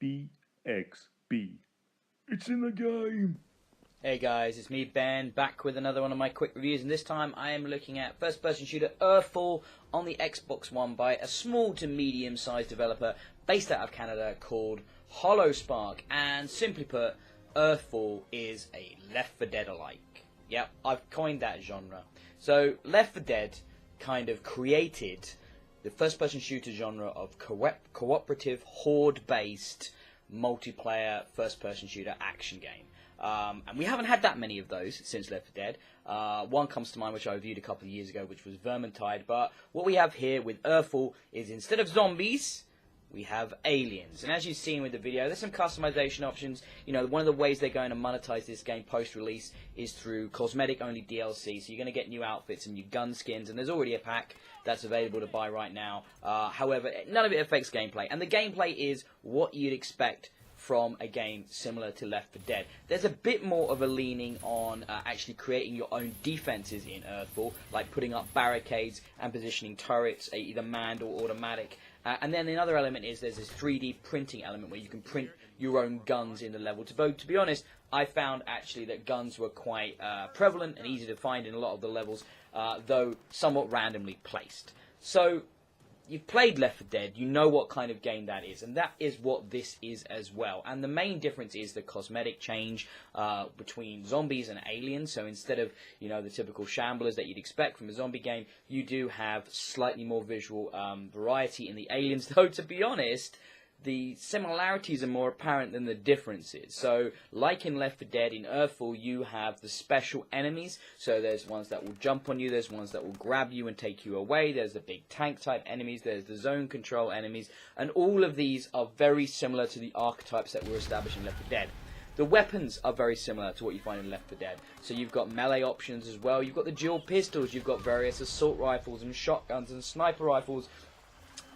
BXB. It's in the game! Hey guys, it's me Ben, back with another one of my quick reviews, and this time I am looking at first-person shooter Earthfall on the Xbox One by a small to medium-sized developer based out of Canada called HoloSpark. And simply put, Earthfall is a Left 4 Dead-alike. Yep, I've coined that genre. So Left 4 Dead kind of created the first-person shooter genre of cooperative, horde-based, multiplayer first-person shooter action game. And we haven't had that many of those since Left 4 Dead. One comes to mind which I reviewed a couple of years ago, which was Vermintide. But what we have here with Earthfall is instead of zombies, we have aliens. And as you've seen with the video, there's some customization options. You know, one of the ways they're going to monetize this game post-release is through cosmetic-only DLC. So you're going to get new outfits and new gun skins. And there's already a pack that's available to buy right now. However, none of it affects gameplay. And the gameplay is what you'd expect from a game similar to Left 4 Dead. There's a bit more of a leaning on actually creating your own defenses in Earthfall, like putting up barricades and positioning turrets, either manned or automatic. And then another element is there's this 3D printing element where you can print your own guns in the level. To be honest, I found actually that guns were quite prevalent and easy to find in a lot of the levels, though somewhat randomly placed. So you've played Left 4 Dead, you know what kind of game that is, and that is what this is as well. And the main difference is the cosmetic change between zombies and aliens. So instead of, you know, the typical shamblers that you'd expect from a zombie game, you do have slightly more visual variety in the aliens, though to be honest, the similarities are more apparent than the differences. So, like in Left 4 Dead, in Earthfall, you have the special enemies. So there's ones that will jump on you, there's ones that will grab you and take you away, there's the big tank-type enemies, there's the zone control enemies, and all of these are very similar to the archetypes that were established in Left 4 Dead. The weapons are very similar to what you find in Left 4 Dead. So you've got melee options as well, you've got the dual pistols, you've got various assault rifles and shotguns and sniper rifles,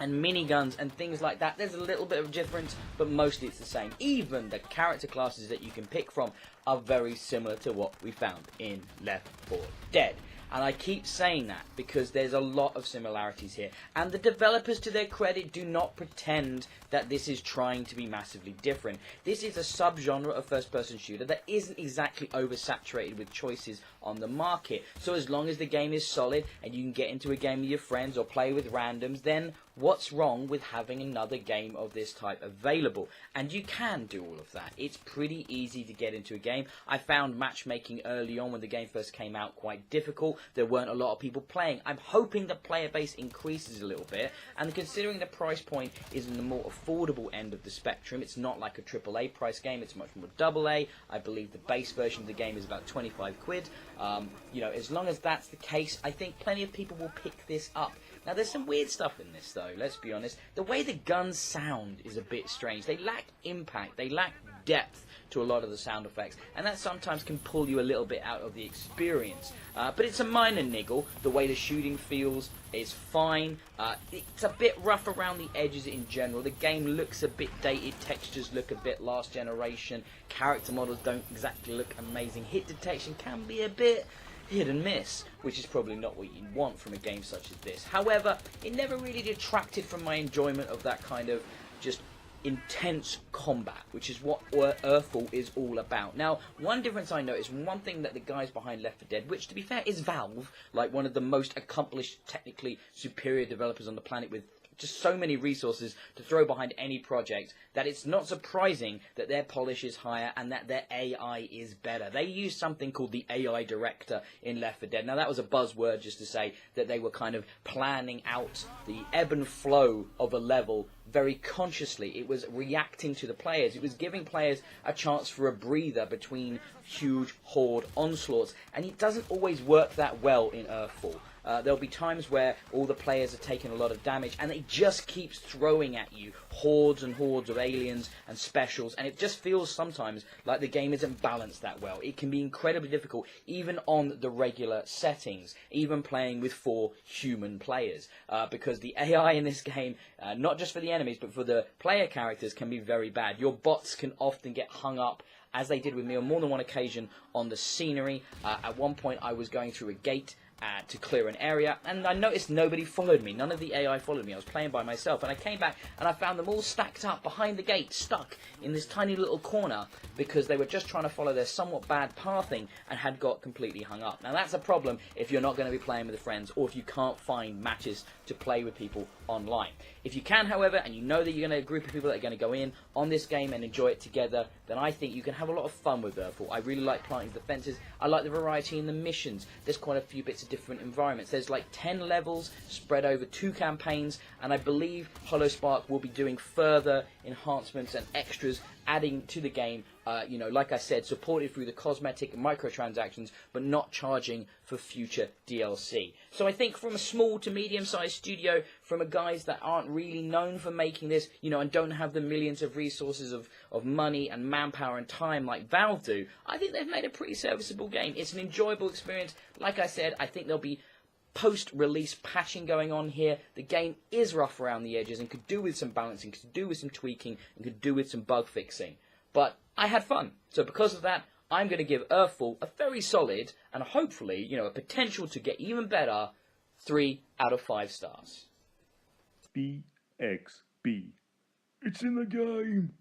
and miniguns and things like that. There's a little bit of difference, but mostly it's the same. Even the character classes that you can pick from are very similar to what we found in Left 4 Dead. And I keep saying that because there's a lot of similarities here. And the developers, to their credit, do not pretend that this is trying to be massively different. This is a subgenre of first-person shooter that isn't exactly oversaturated with choices on the market. So as long as the game is solid and you can get into a game with your friends or play with randoms, then what's wrong with having another game of this type available? And you can do all of that. It's pretty easy to get into a game. I found matchmaking early on when the game first came out quite difficult. There weren't a lot of people playing. I'm hoping the player base increases a little bit, and considering the price point is in the more affordable end of the spectrum, it's not like a AAA price game, it's much more AA. I believe the base version of the game is about 25 quid. You know, as long as that's the case, I think plenty of people will pick this up. Now, there's some weird stuff in this, though, let's be honest. The way the guns sound is a bit strange. They lack impact, they lack depth to a lot of the sound effects, and that sometimes can pull you a little bit out of the experience. But it's a minor niggle. The way the shooting feels is fine. It's a bit rough around the edges in general. The game looks a bit dated, textures look a bit last generation, character models don't exactly look amazing, hit detection can be a bit hit and miss, which is probably not what you want from a game such as this. However, it never really detracted from my enjoyment of that kind of just intense combat, which is what Earthfall is all about. Now, one difference I noticed, one thing that the guys behind Left 4 Dead, which to be fair is Valve, like one of the most accomplished, technically superior developers on the planet with just so many resources to throw behind any project, that it's not surprising that their polish is higher and that their AI is better. They used something called the AI director in Left 4 Dead. Now, that was a buzzword just to say that they were kind of planning out the ebb and flow of a level very consciously. It was reacting to the players. It was giving players a chance for a breather between huge horde onslaughts, and it doesn't always work that well in Earthfall. There'll be times where all the players are taking a lot of damage and it just keeps throwing at you hordes and hordes of aliens and specials, and it just feels sometimes like the game isn't balanced that well. It can be incredibly difficult even on the regular settings, even playing with 4 human players, because the AI in this game, not just for the enemies but for the player characters, can be very bad. Your bots can often get hung up, as they did with me on more than one occasion, on the scenery. At one point I was going through a gate to clear an area, and I noticed nobody followed me. None of the AI followed me. I was playing by myself, and I came back and I found them all stacked up behind the gate, stuck in this tiny little corner, because they were just trying to follow their somewhat bad pathing and had got completely hung up. Now that's a problem if you're not going to be playing with friends, or if you can't find matches to play with people online. If you can, however, and you know that you're going to a group of people that are going to go in on this game and enjoy it together, then I think you can have a lot of fun with Earthfall. I really like planting the fences. I like the variety in the missions. There's quite a few bits of different environments. There's like 10 levels spread over 2 campaigns, and I believe Hollow Spark will be doing further enhancements and extras, adding to the game, like I said, supported through the cosmetic and microtransactions, but not charging for future DLC. So I think from a small to medium-sized studio, from a guys that aren't really known for making this, and don't have the millions of resources of money and manpower and time like Valve do, I think they've made a pretty serviceable game. It's an enjoyable experience. Like I said, I think there'll be post-release patching going on here. The game is rough around the edges and could do with some balancing, could do with some tweaking, and could do with some bug fixing. But I had fun. So because of that, I'm going to give Earthfall a very solid, and hopefully, a potential to get even better, 3 out of 5 stars. BXB. It's in the game.